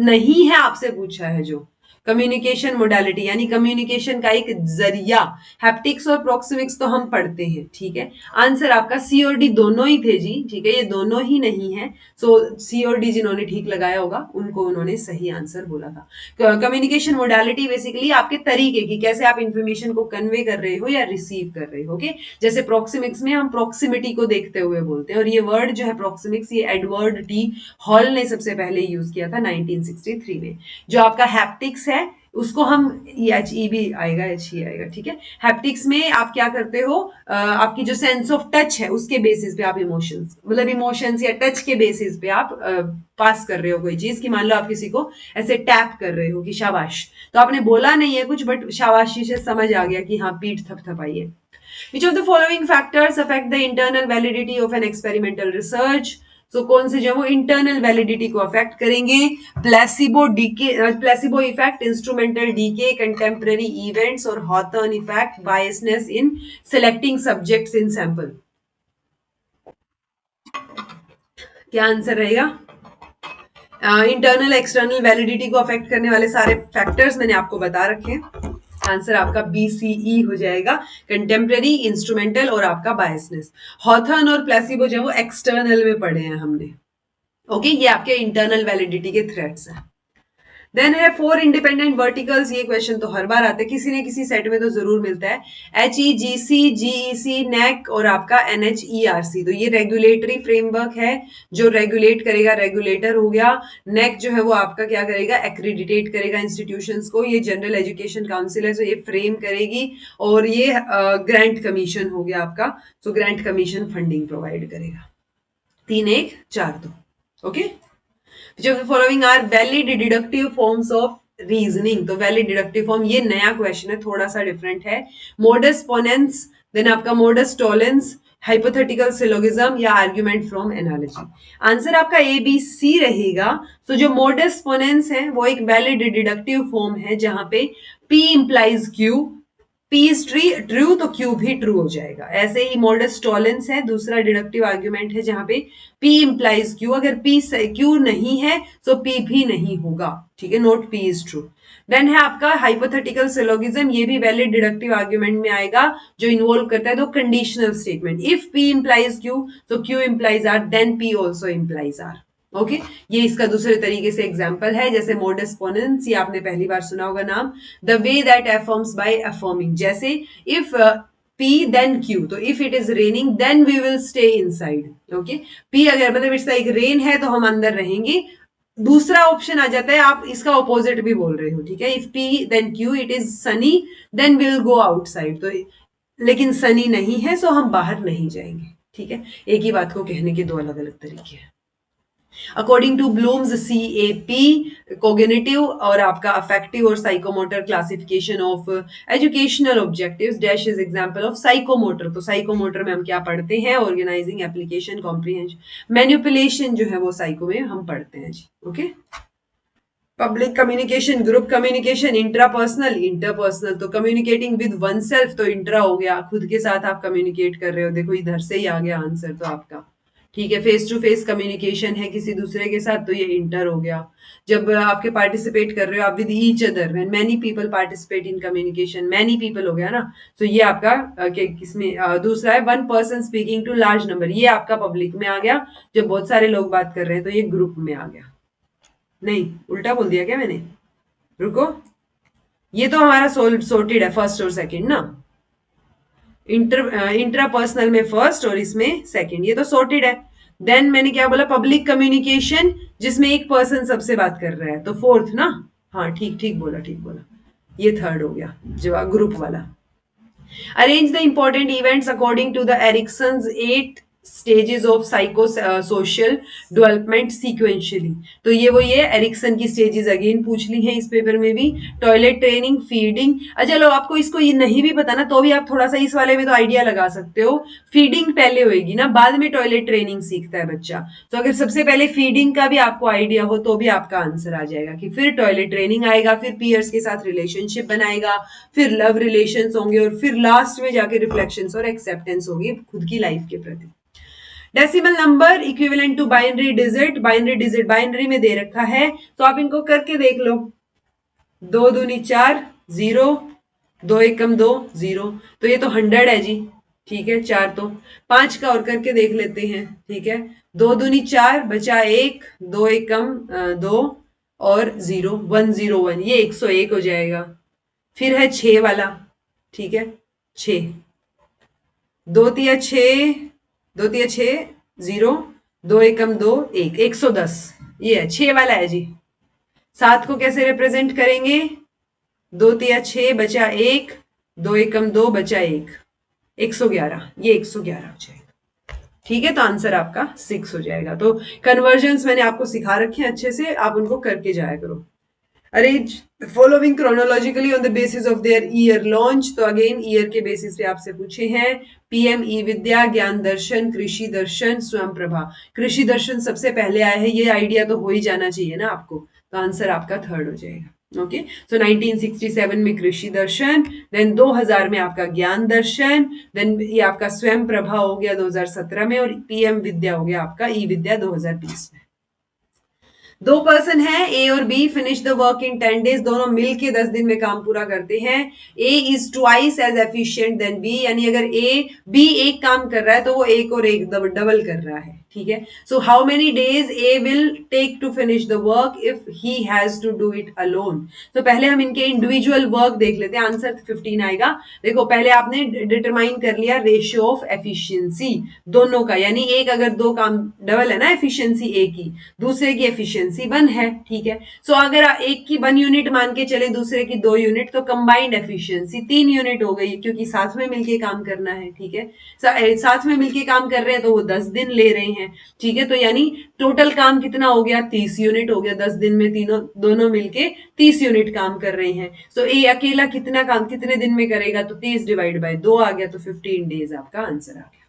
Speaker 1: नहीं है, आपसे पूछा है जो कम्युनिकेशन मोडालिटी यानी कम्युनिकेशन का एक जरिया। हैप्टिक्स और प्रोक्सिमिक्स तो हम पढ़ते हैं, ठीक है। आंसर आपका सी और डी दोनों ही थे जी, ठीक है, ये दोनों ही नहीं है। सो सी और डी जिन्होंने ठीक लगाया होगा उनको उन्होंने सही आंसर बोला था। कम्युनिकेशन मोडालिटी बेसिकली आपके तरीके की, कैसे आप इंफॉर्मेशन को कन्वे कर रहे हो या रिसीव कर रहे हो, ओके। जैसे प्रोक्सिमिक्स में हम प्रोक्सिमिटी को देखते हुए बोलते हैं, और ये वर्ड जो है प्रोक्सिमिक्स, ये एडवर्ड टी हॉल ने सबसे पहले यूज किया था 1963 में। जो आपका हैप्टिक्स है उसको हम, एच ई भी आएगा, एच ई आएगा, ठीक है। हैप्टिक्स में आप क्या करते हो, आपकी जो सेंस ऑफ टच है उसके बेसिस पे आप इमोशंस, मतलब इमोशंस या टच के बेसिस पे आप पास कर रहे हो कोई चीज, कि मान लो आप किसी को ऐसे टैप कर रहे हो कि शाबाश, तो आपने बोला नहीं है कुछ, बट शाबाशी से समझ आ गया कि हाँ पीठ थपथपाई है। Which of the following factors affect the internal validity of an experimental research? So कौन से जो वो इंटरनल वैलिडिटी को अफेक्ट करेंगे? Placebo decay, placebo effect, instrumental decay, contemporary events और Hawthorne effect, biasness in selecting subjects in sample. क्या answer रहेगा? Internal external validity को अफेक्ट करने वाले सारे फैक्टर्स मैंने आपको बता रखे हैं। आंसर आपका बीसीई हो जाएगा, कंटेम्पररी, इंस्ट्रूमेंटल और आपका बायसनेस। हॉथर्न और प्लेसिबो जो है वो एक्सटर्नल में पढ़े हैं हमने, ओके। ये आपके इंटरनल वैलिडिटी के थ्रेट्स हैं। देन है 4 इंडिपेंडेंट वर्टिकल्स। ये क्वेश्चन तो हर बार आता है, किसी न किसी सेट में तो जरूर मिलता है। HEGC, GEC, NEC और आपका NHERC। तो ये रेगुलेटरी फ्रेमवर्क है जो रेगुलेट करेगा, रेगुलेटर हो गया। NEC जो है वो आपका क्या करेगा, एक्रीडिटेट करेगा इंस्टीट्यूशंस को। ये जनरल एजुकेशन काउंसिल है, तो ये फ्रेम करेगी। और ये ग्रांट कमीशन हो गया आपका, तो ग्रांट कमीशन फंडिंग प्रोवाइड करेगा। 3 1 4 2। Okay, which of the following are valid deductive forms of reasoning. तो वैलिड डिडक्टिव फॉर्म, ये नया क्वेश्चन है, थोड़ा सा डिफरेंट है। मोडस पोनेंस, देन आपका मोडस टॉलेंस, हाइपोथेटिकल सिलोगिज्म या आर्ग्यूमेंट फ्रॉम एनालॉजी। आंसर आपका ए बी सी रहेगा। तो जो मोडस पोनेंस है वो एक वैलिड डिडक्टिव फॉर्म है जहां पे P implies Q, P is true तो Q भी ट्रू हो जाएगा। ऐसे ही मोडस टॉलेंस है, दूसरा डिडक्टिव आर्ग्यूमेंट है जहां पे P इंप्लाइज Q, अगर Q नहीं है तो P भी नहीं होगा, ठीक है, not P is true. Then है आपका हाइपोथेटिकल सिलोगिज्म, ये भी वैलिड डिडक्टिव आर्ग्यूमेंट में आएगा जो इन्वॉल्व करता है दो conditional statement. If P implies Q तो Q implies R, then P also implies R। Okay, ये इसका दूसरे तरीके से एग्जाम्पल है, जैसे मोडस पोनेंस, ये आपने पहली बार सुना होगा नाम। The way that affirms by affirming, जैसे इफ P then Q, तो if it is raining then we will stay inside. Okay, P अगर मतलब इट्स लाइक रेन है तो हम अंदर रहेंगे। दूसरा ऑप्शन आ जाता है, आप इसका ऑपोजिट भी बोल रहे हो, ठीक है। If P then Q it is sunny then will go outside, तो लेकिन सनी नहीं है सो हम बाहर नहीं जाएंगे, ठीक है। एक ही बात को कहने के दो अलग अलग तरीके हैं। According to Bloom's CAP, cognitive और आपका अफेक्टिव और psychomotor classification of educational objectives, dash is example of psychomotor. तो साइकोमोटर में हम क्या पढ़ते हैं, ऑर्गेनाइजिंग, एप्लीकेशन, कॉम्प्रिहेंशन, मैनिपुलेशन जो है वो साइको में हम पढ़ते हैं जी। Okay, public communication, group communication, intrapersonal, interpersonal. तो कम्युनिकेटिंग विद वन सेल्फ तो इंट्रा हो गया, खुद के साथ आप कम्युनिकेट कर रहे हो, देखो इधर से ही आ गया आंसर तो आपका, ठीक है। फेस टू फेस कम्युनिकेशन है किसी दूसरे के साथ, तो ये इंटर हो गया। जब आपके पार्टिसिपेट कर रहे हो आप with each other, when many people participate in communication, many people हो गया ना, तो ये आपका किसमें दूसरा है, one person speaking to large number, ये आपका पब्लिक में आ गया। जब बहुत सारे लोग बात कर रहे हैं तो ये ग्रुप में आ गया। नहीं, उल्टा बोल दिया क्या मैंने, रुको, ये तो हमारा सॉर्टेड है फर्स्ट और सेकंड ना, इंट्रापर्सनल में फर्स्ट और इसमें सेकंड, ये तो सॉर्टेड है। देन मैंने क्या बोला, पब्लिक कम्युनिकेशन जिसमें एक पर्सन सबसे बात कर रहा है, तो फोर्थ ना। हाँ, ठीक ठीक बोला, ठीक बोला, ये थर्ड हो गया जवाब, ग्रुप वाला। Arrange the important events according to the Erikson's 8 stages of psycho social development sequentially. तो ये वो ये एरिक्सन की स्टेजेस अगेन पूछ ली हैं इस पेपर में भी। टॉयलेट ट्रेनिंग, फीडिंग, चलो आपको इसको ये नहीं भी पता ना तो भी आप थोड़ा सा इस वाले में तो आइडिया लगा सकते हो। फीडिंग पहले होएगी ना, बाद में टॉयलेट ट्रेनिंग सीखता है बच्चा, तो अगर सबसे पहले फीडिंग का भी आपको आइडिया हो तो भी आपका आंसर आ जाएगा कि फिर टॉयलेट ट्रेनिंग आएगा, फिर पीयर्स के साथ रिलेशनशिप बनाएगा, फिर लव रिलेशंस होंगे और फिर लास्ट में जाके रिफ्लेक्शंस और एक्सेप्टेंस होगी खुद की लाइफ के प्रति। Decimal number equivalent to binary digit, binary digit binary में दे रखा है तो आप इनको करके देख लो। 2 दूनी 4 0, 2 एकम 2 0, तो ये तो 100 है जी, ठीक है। 4 तो 5 का और करके देख लेते हैं, ठीक है। 2 दूनी 4 बचा 1, 2 एकम 2 और 0, 101, ये 101 हो जाएगा। फिर है 6 वाला, ठीक है, 6, 2 तिया 6, 2 तिया 6 0, 2 एकम 2 1, 110, ये है 6 वाला है जी। 7 को कैसे रिप्रेजेंट करेंगे, 2 तिया 6 बचा 1, 2 एकम 2 बचा 1, 111, ये 111 हो जाएगा, ठीक है। तो आंसर आपका 6 हो जाएगा। तो कन्वर्जन्स मैंने आपको सिखा रखे हैं अच्छे से, आप उनको करके जाया करो। Arrange following chronologically on the basis of their year launch, तो अगेन ईयर के बेसिस पे आपसे पूछे हैं। पीएम ई विद्या, ज्ञान दर्शन, कृषि दर्शन, स्वयं प्रभा। कृषि दर्शन सबसे पहले आया है, ये आइडिया तो हो ही जाना चाहिए ना आपको, तो आंसर आपका थर्ड हो जाएगा। ओके, सो 1967 में कृषि दर्शन, देन 2000 में आपका ज्ञान दर्शन, देन ये आपका स्वयं प्रभा हो गया 2017 में, और पीएम विद्या हो गया आपका ई विद्या 2020 में। दो पर्सन है ए और B, finish the work in 10 days, दोनों मिलके 10 दिन में काम पूरा करते हैं। A is twice as efficient than B, यानी अगर बी एक काम कर रहा है तो वो एक और एक डबल कर रहा है, ठीक है। So how many days A will take to finish the work if he has to do it alone. तो पहले हम इनके इंडिविजुअल वर्क देख लेते हैं, आंसर 15 आएगा। देखो पहले आपने डिटरमाइन कर लिया रेशियो ऑफ एफिशिएंसी दोनों का, यानी एक अगर दो काम डबल है ना एफिशिएंसी ए की, दूसरे की एफिशिएंसी 1 है, ठीक है। सो अगर एक की 1 यूनिट मान के चले, दूसरे की 2 यूनिट, तो कंबाइंड एफिशिएंसी 3 यूनिट हो गई, क्योंकि साथ में मिलके काम करना है, ठीक है। साथ में मिलके काम कर रहे हैं तो वो 10 दिन ले रहे हैं, ठीक है। तो यानी टोटल काम कितना हो गया, 30 यूनिट हो गया। 10 दिन में तीनों दोनों मिलके 30 यूनिट काम कर रहे हैं। सो ए अकेला कितना काम कितने दिन में करेगा, तो 30 डिवाइड बाय 2 आ गया, तो 15 डेज आपका आंसर आ गया।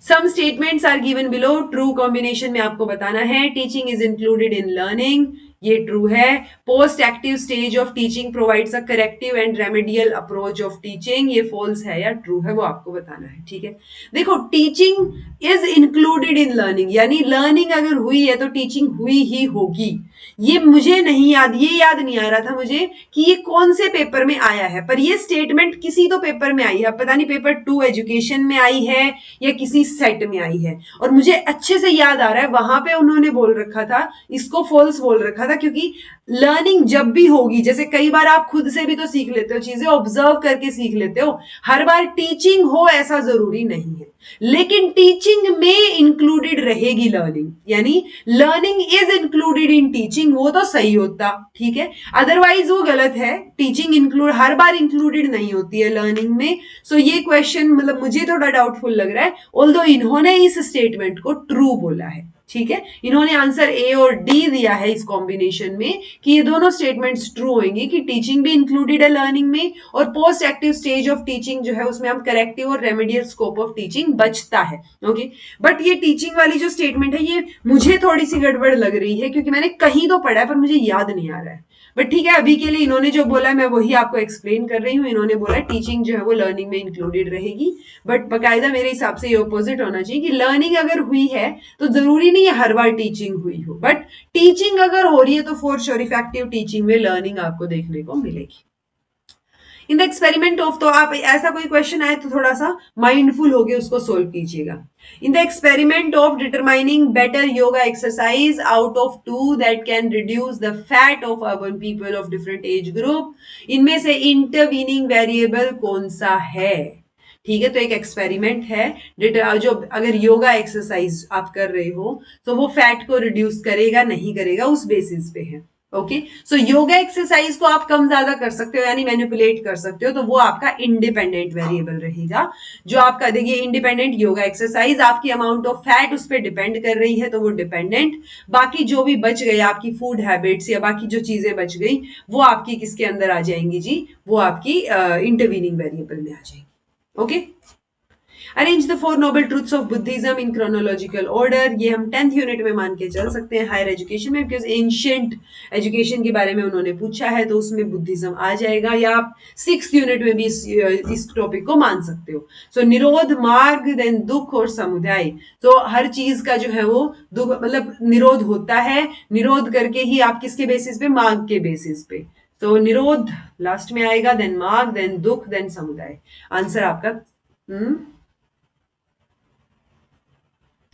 Speaker 1: Some statements are given below, true combination में आपको बताना है। Teaching is included in learning, ये ट्रू है। Post active stage of teaching provides a corrective and remedial approach of teaching, ये फॉल्स है या ट्रू है वो आपको बताना है, ठीक है। देखो teaching is included in learning, यानी लर्निंग अगर हुई है तो टीचिंग हुई ही होगी। ये मुझे नहीं याद, ये याद नहीं आ रहा था मुझे कि ये कौन से पेपर में आया है, पर ये स्टेटमेंट किसी तो पेपर में आई है, पता नहीं पेपर 2 एजुकेशन में आई है या किसी सेट में आई है। और मुझे अच्छे से याद आ रहा है वहां पे उन्होंने बोल रखा था, इसको फॉल्स बोल रखा था, क्योंकि लर्निंग जब भी होगी, जैसे कई बार आप खुद से भी तो सीख लेते हो, चीजें ऑब्जर्व करके सीख लेते हो, हर बार टीचिंग हो ऐसा जरूरी नहीं है, लेकिन टीचिंग में इंक्लूडेड रहेगी लर्निंग, यानी learning is included in teaching, वो तो सही होता, ठीक है। अदरवाइज वो गलत है, टीचिंग इंक्लूड हर बार इंक्लूडेड नहीं होती है लर्निंग में। सो ये क्वेश्चन मतलब मुझे थोड़ा डाउटफुल लग रहा है, ऑल्दो इन्होंने इस स्टेटमेंट को ट्रू बोला है, ठीक है। इन्होंने आंसर ए और डी दिया है इस कॉम्बिनेशन में कि ये दोनों स्टेटमेंट्स ट्रू होंगे कि टीचिंग भी इंक्लूडेड है लर्निंग में, और post active stage of teaching जो है उसमें हम करेक्टिव और रेमेडियल स्कोप ऑफ टीचिंग बचता है, ओके। बट ये टीचिंग वाली जो स्टेटमेंट है ये मुझे थोड़ी सी गड़बड़ लग रही है, क्योंकि मैंने कहीं तो पढ़ा है पर मुझे याद नहीं आ रहा है। बट ठीक है, अभी के लिए इन्होंने जो बोला है मैं वही आपको एक्सप्लेन कर रही हूँ। इन्होंने बोला टीचिंग जो है वो लर्निंग में इंक्लूडेड रहेगी, बट बकायदा मेरे हिसाब से ये ऑपोजिट होना चाहिए कि लर्निंग अगर हुई है तो जरूरी नहीं है हर बार टीचिंग हुई हो, बट टीचिंग अगर हो रही है तो फॉर श्योर इफेक्टिव टीचिंग में लर्निंग आपको देखने को मिलेगी। इन द एक्सपेरिमेंट ऑफ, तो आप ऐसा कोई क्वेश्चन आए तो थोड़ा सा माइंडफुल होके उसको सोल्व कीजिएगा। In the experiment of determining better yoga exercise out of 2 that can reduce the fat of urban people of different age group, इनमें से इंटरवीनिंग वेरिएबल कौन सा है, ठीक है। तो एक एक्सपेरिमेंट है, जो अगर योगा एक्सरसाइज आप कर रहे हो तो वो फैट को रिड्यूस करेगा नहीं करेगा उस बेसिस पे है, ओके। सो योगा एक्सरसाइज को आप कम ज्यादा कर सकते हो, यानी मैनिपुलेट कर सकते हो, तो वो आपका इंडिपेंडेंट वेरिएबल रहेगा। जो आपका देखिए इंडिपेंडेंट योगा एक्सरसाइज आपकी अमाउंट ऑफ फैट उस पर डिपेंड कर रही है, तो वो डिपेंडेंट। बाकी जो भी बच गए आपकी फूड हैबिट्स या बाकी जो चीजें बच गई वो आपकी किसके अंदर आ जाएंगी जी, वो आपकी इंटरवीनिंग वेरिएबल में आ जाएंगी, okay. Arrange the 4 noble truths of Buddhism in chronological order, ये हम 10th यूनिट में मान के चल सकते हैं हायर एजुकेशन में, बिकॉज एंशियंट एजुकेशन के बारे में उन्होंने पूछा है तो उसमें बुद्धिज्म आ जाएगा, या आप 6th यूनिट में भी इस टॉपिक को मान सकते हो। सो निरोध, मार्ग, देन दुख और समुदाय, तो हर चीज का जो है वो दुख मतलब निरोध होता है, निरोध करके ही आप किसके बेसिस पे, मार्ग के बेसिस पे। तो निरोध लास्ट में आएगा, देन मार्ग, देन दुख, देन समुदाय, आंसर आपका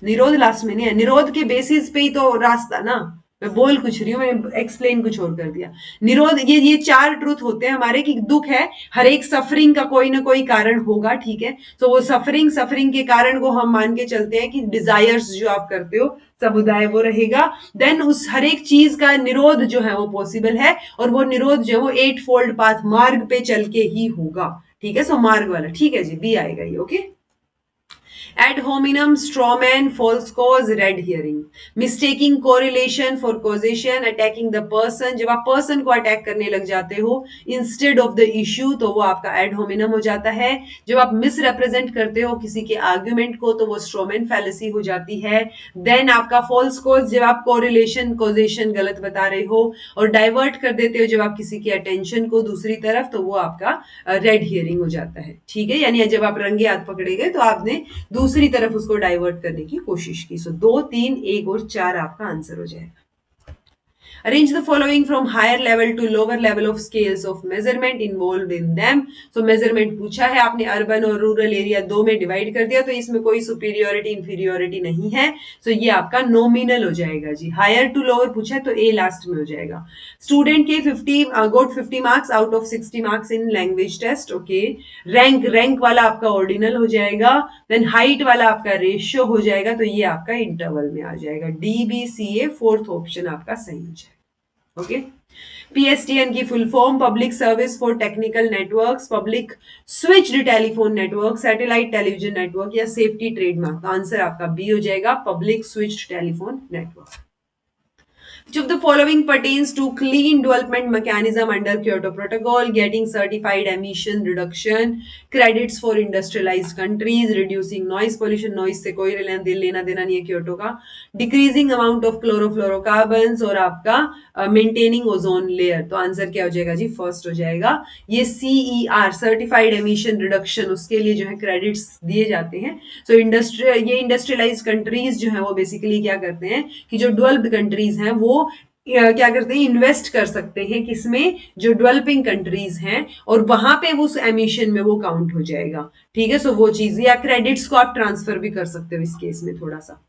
Speaker 1: निरोध लास्ट में नहीं है, निरोध के बेसिस पे ही तो रास्ता ना, मैं बोल कुछ रही हूँ, मैंने एक्सप्लेन कुछ और कर दिया। निरोध, ये 4 ट्रूथ होते हैं हमारे कि दुख है, हर एक सफरिंग का कोई ना कोई कारण होगा, ठीक है। तो वो सफरिंग के कारण को हम मान के चलते हैं कि डिजायर्स जो आप करते हो, समुदाय वो रहेगा। देन उस हर एक चीज का निरोध जो है वो पॉसिबल है, और वो निरोध जो है वो 8 फोल्ड पाथ मार्ग पे चल के ही होगा, ठीक है। सो मार्ग वाला ठीक है जी, बी आएगा ये, okay. Ad hominem, straw man, false cause, red hearing. Mistaking correlation for causation, attacking the person. जब आप person को attack करने लग जाते हो instead of the issue, तो वो आपका ad hominem हो जाता है। जब आप misrepresent करते हो किसी के argument को, तो वो straw man fallacy हो जाती है। Then आपका false cause, जब आप correlation, causation गलत बता रहे हो और divert कर देते हो जब आप किसी की attention को दूसरी तरफ, तो वो आपका red hearing हो जाता है, ठीक है। यानी जब आप रंगे हाथ पकड़े गए तो आपने दूसरी तरफ उसको डाइवर्ट करने की कोशिश की। सो 2, 3, 1 और 4 आपका आंसर हो जाएगा। Arrange the following from higher level to lower level of scales of measurement involve in them. So measurement पूछा है आपने, अर्बन और रूरल एरिया दो में डिवाइड कर दिया, तो इसमें कोई सुपीरियोरिटी इंफीरियोरिटी नहीं है, सो ये आपका नॉमिनल हो जाएगा जी। हायर टू लोअर पूछा है तो ए लास्ट में हो जाएगा। स्टूडेंट के 50 got 50 marks out of 60 marks in language test, okay. Rank वाला आपका ऑर्डिनल हो जाएगा, देन हाइट वाला आपका रेशियो हो जाएगा, तो ये आपका इंटरवल में आ जाएगा। DBCA फोर्थ ऑप्शन आपका सही हो जाएगा, ओके। PSTN की full form public service for technical networks, public switched telephone network, satellite television network या सेफ्टी ट्रेडमार्क। आंसर आपका बी हो जाएगा, public switched telephone network. Which of the following pertains to clean development mechanism under Kyoto Protocol? Getting certified emission reduction, credits for industrialized countries, reducing noise pollution, noise से कोई लेना देना नहीं है Kyoto का, decreasing amount of chlorofluorocarbons और आपका maintaining ozone layer। तो आंसर क्या हो जाएगा जी, फर्स्ट हो जाएगा। ये CER सर्टिफाइड एमिशन रिडक्शन, उसके लिए जो है क्रेडिट्स दिए जाते हैं। सो ये इंडस्ट्रियलाइज कंट्रीज जो है वो बेसिकली क्या करते हैं कि जो डेवलप्ड कंट्रीज हैं वो क्या करते हैं, इन्वेस्ट कर सकते हैं किसमें, जो डेवलपिंग कंट्रीज हैं, और वहां पे वो एमिशन में वो काउंट हो जाएगा, ठीक है। सो वो चीज, या क्रेडिट्स को आप ट्रांसफर भी कर सकते हो इस केस में थोड़ा सा।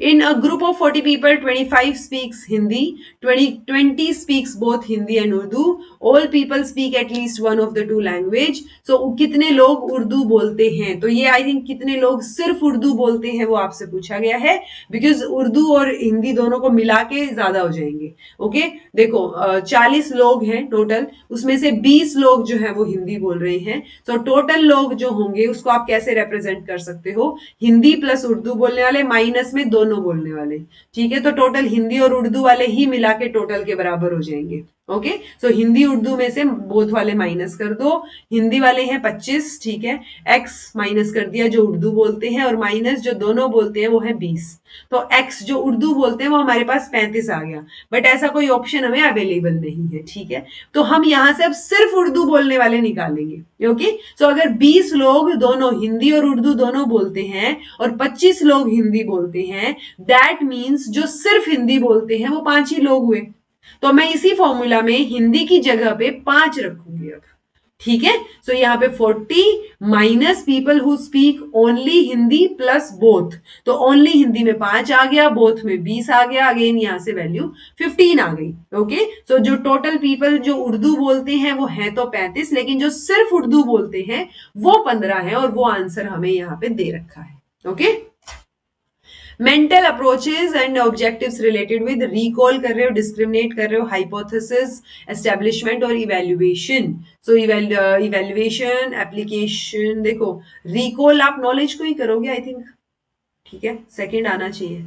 Speaker 1: In a group of 40 people, 25 speaks Hindi, 20 speaks both Hindi and Urdu. All people speak at least one of the two language. So कितने लोग उर्दू बोलते हैं, तो ये आई थिंक कितने लोग सिर्फ उर्दू बोलते हैं वो आपसे पूछा गया है, बिकॉज उर्दू और हिंदी दोनों को मिला के ज्यादा हो जाएंगे, ओके। देखो 40 लोग हैं टोटल, उसमें से 20 लोग जो है वो हिंदी बोल रहे हैं, तो टोटल लोग जो होंगे उसको आप कैसे रिप्रेजेंट कर सकते हो, हिंदी प्लस उर्दू बोलने वाले माइनस में दोनों बोलने वाले, ठीक है। तो टोटल हिंदी और उर्दू वाले ही मिला के टोटल के बराबर हो जाएंगे, ओके। सो हिंदी उर्दू में से बोथ वाले माइनस कर दो, हिंदी वाले हैं 25, ठीक है, एक्स माइनस कर दिया जो उर्दू बोलते हैं, और माइनस जो दोनों बोलते हैं वो है 20, तो एक्स जो उर्दू बोलते हैं वो हमारे पास 35 आ गया, बट ऐसा कोई ऑप्शन हमें अवेलेबल नहीं है, ठीक है। तो हम यहां से अब सिर्फ उर्दू बोलने वाले निकालेंगे, ओके। सो अगर 20 लोग दोनों हिंदी और उर्दू दोनों बोलते हैं और 25 लोग हिंदी बोलते हैं, दैट मीन्स जो सिर्फ हिंदी बोलते हैं वो 5 ही लोग हुए, तो मैं इसी फॉर्मूला में हिंदी की जगह पे 5 रखूंगी अब, ठीक है। सो यहाँ पे 40 minus people who speak only Hindi plus both, तो ओनली हिंदी में 5 आ गया, बोथ में 20 आ गया, अगेन यहां से वैल्यू 15 आ गई, ओके। सो जो टोटल पीपल जो उर्दू बोलते हैं वो है तो 35, लेकिन जो सिर्फ उर्दू बोलते हैं वो 15 है, और वो आंसर हमें यहाँ पे दे रखा है, okay. Mental approaches and objectives related with recall कर रहे हो, डिस्क्रिमिनेट कर रहे हो, हाइपोथेसिस, एस्टेब्लिशमेंट और इवैल्यूएशन। सो इवैल्यूएशन, एप्लीकेशन, देखो रिकॉल आप नॉलेज को ही करोगे आई थिंक, ठीक है, सेकंड आना चाहिए।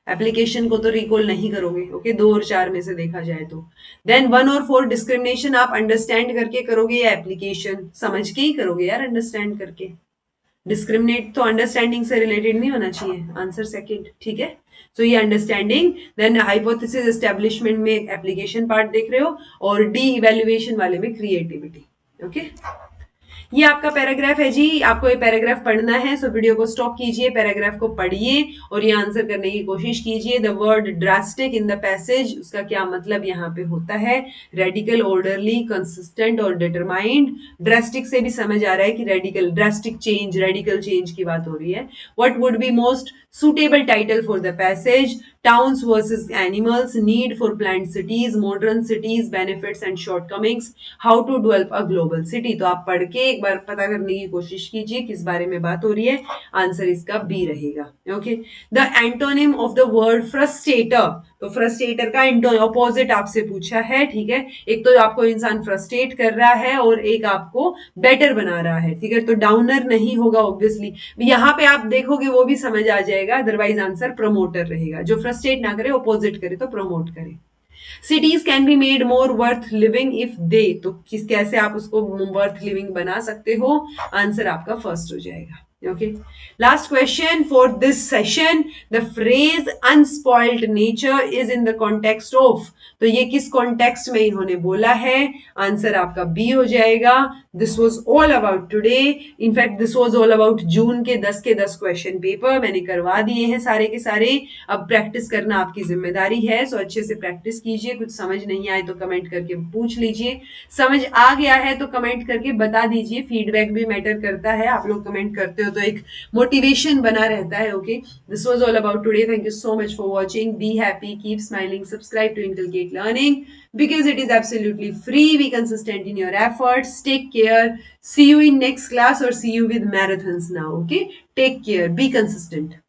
Speaker 1: एप्लीकेशन को तो रिकॉल नहीं करोगे, ओके, 2 और 4 में से देखा जाए तो। देन 1 और 4 डिस्क्रिमिनेशन आप अंडरस्टैंड करके करोगे या एप्लीकेशन समझ के ही करोगे यार, अंडरस्टैंड करके। डिस्क्रिमिनेट तो अंडरस्टैंडिंग से रिलेटेड नहीं होना चाहिए, आंसर सेकंड, ठीक है। सो ये अंडरस्टैंडिंग, देन हाइपोथेसिस एस्टेब्लिशमेंट में एप्लीकेशन पार्ट देख रहे हो, और डी इवैल्यूएशन वाले में क्रिएटिविटी, ओके। ये आपका पैराग्राफ है जी, आपको ये पैराग्राफ पढ़ना है, सो वीडियो को स्टॉप कीजिए, पैराग्राफ को पढ़िए और ये आंसर करने की कोशिश कीजिए। The word drastic in the passage, उसका क्या मतलब यहाँ पे होता है, रेडिकल, ऑर्डरली, कंसिस्टेंट और डिटरमाइंड। ड्रास्टिक से भी समझ आ रहा है कि radical, drastic change, radical change की बात हो रही है। What would be most suitable title for the passage, towns versus animals, need for planned cities, modern cities, benefits and shortcomings, how to develop a global city। तो आप पढ़ के एक बार पता करने की कोशिश कीजिए किस बारे में बात हो रही है, आंसर इसका बी रहेगा, okay. The antonym of the word frustrator, तो फ्रस्ट्रेटर का ऑपोजिट आपसे पूछा है, ठीक है। एक तो आपको इंसान फ्रस्ट्रेट कर रहा है और एक आपको बेटर बना रहा है, ठीक है, तो डाउनर नहीं होगा ऑब्वियसली, यहाँ पे आप देखोगे वो भी समझ आ जाएगा, अदरवाइज आंसर प्रमोटर रहेगा, जो फ्रस्ट्रेट ना करे ऑपोजिट करे तो प्रमोट करे। Cities can be made more worth living if they, तो कैसे आप उसको वर्थ लिविंग बना सकते हो, आंसर आपका फर्स्ट हो जाएगा, Okay. Last question for this session. The phrase unspoiled nature is in the context of. तो ये किस कॉन्टेक्स्ट में इन्होंने बोला है? आंसर आपका बी हो जाएगा. This was all about today. In fact this was all about June के 10 क्वेश्चन पेपर मैंने करवा दिए हैं सारे के सारे. अब प्रैक्टिस करना आपकी जिम्मेदारी है. सो अच्छे से प्रैक्टिस कीजिए. कुछ समझ नहीं आए तो कमेंट करके पूछ लीजिए. समझ आ गया है तो कमेंट करके बता दीजिए. फीडबैक भी मैटर करता है. आप लोग कमेंट करते हो तो एक मोटिवेशन बना रहता है. Okay, this was all about today. Thank you so much for watching. Be happy, keep smiling, subscribe to Inculcate Learning because it is absolutely free. Be consistent in your efforts. Take care. See you in next class or see you with marathons now. Okay, take care. Be consistent.